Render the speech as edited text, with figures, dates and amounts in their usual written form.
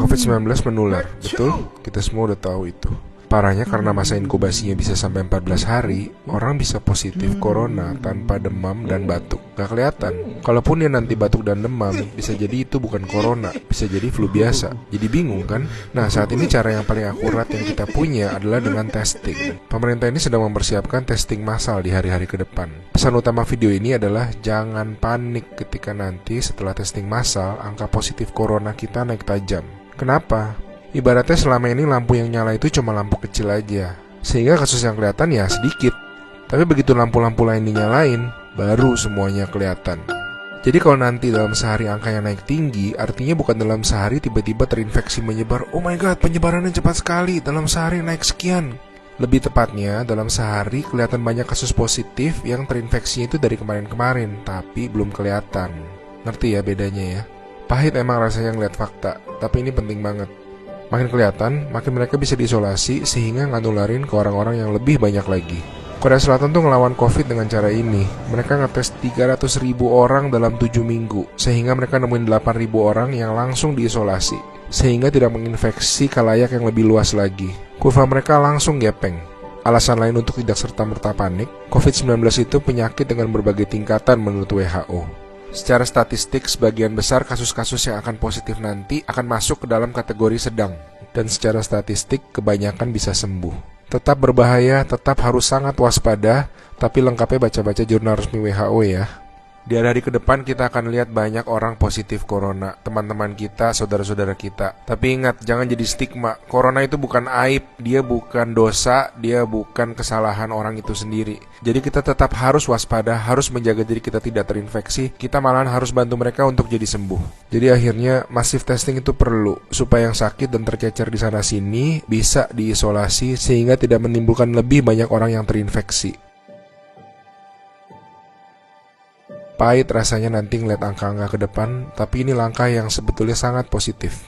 COVID-19 menular, betul? Kita semua udah tahu itu. Parahnya karena masa inkubasinya bisa sampai 14 hari, orang bisa positif corona tanpa demam dan batuk. Gak kelihatan. Kalaupun dia nanti batuk dan demam, bisa jadi itu bukan corona, bisa jadi flu biasa. Jadi bingung kan? Nah, saat ini cara yang paling akurat yang kita punya adalah dengan testing. Pemerintah ini sedang mempersiapkan testing massal di hari-hari ke depan. Pesan utama video ini adalah jangan panik ketika nanti setelah testing massal, angka positif corona kita naik tajam. Kenapa? Ibaratnya selama ini lampu yang nyala itu cuma lampu kecil aja, sehingga kasus yang kelihatan ya sedikit. Tapi begitu lampu-lampu lain dinyalain, baru semuanya kelihatan. Jadi kalau nanti dalam sehari angkanya naik tinggi, artinya bukan dalam sehari tiba-tiba terinfeksi menyebar. Oh my god, penyebarannya cepat sekali, dalam sehari naik sekian. Lebih tepatnya, dalam sehari kelihatan banyak kasus positif yang terinfeksinya itu dari kemarin-kemarin, tapi belum kelihatan. Ngerti ya bedanya ya? Pahit emang rasanya ngeliat fakta, tapi ini penting banget. Makin kelihatan, makin mereka bisa diisolasi sehingga nggak nularin ke orang-orang yang lebih banyak lagi. Korea Selatan tuh ngelawan COVID dengan cara ini. Mereka ngetes 300.000 orang dalam 7 minggu, sehingga mereka nemuin 8.000 orang yang langsung diisolasi, sehingga tidak menginfeksi khalayak yang lebih luas lagi. Kurva mereka langsung gepeng. Alasan lain untuk tidak serta-merta panik, COVID-19 itu penyakit dengan berbagai tingkatan menurut WHO. Secara statistik, sebagian besar kasus-kasus yang akan positif nanti akan masuk ke dalam kategori sedang. Dan secara statistik, kebanyakan bisa sembuh. Tetap berbahaya, tetap harus sangat waspada, tapi lengkapnya baca-baca jurnal resmi WHO ya. Di hari-hari ke depan kita akan lihat banyak orang positif corona, teman-teman kita, saudara-saudara kita. Tapi ingat, jangan jadi stigma. Corona itu bukan aib, dia bukan dosa, dia bukan kesalahan orang itu sendiri. Jadi kita tetap harus waspada, harus menjaga diri kita tidak terinfeksi. Kita malahan harus bantu mereka untuk jadi sembuh. Jadi akhirnya massive testing itu perlu, supaya yang sakit dan tercecer di sana-sini bisa diisolasi sehingga tidak menimbulkan lebih banyak orang yang terinfeksi. Pahit rasanya nanti ngeliat angka-angka ke depan, tapi ini langkah yang sebetulnya sangat positif.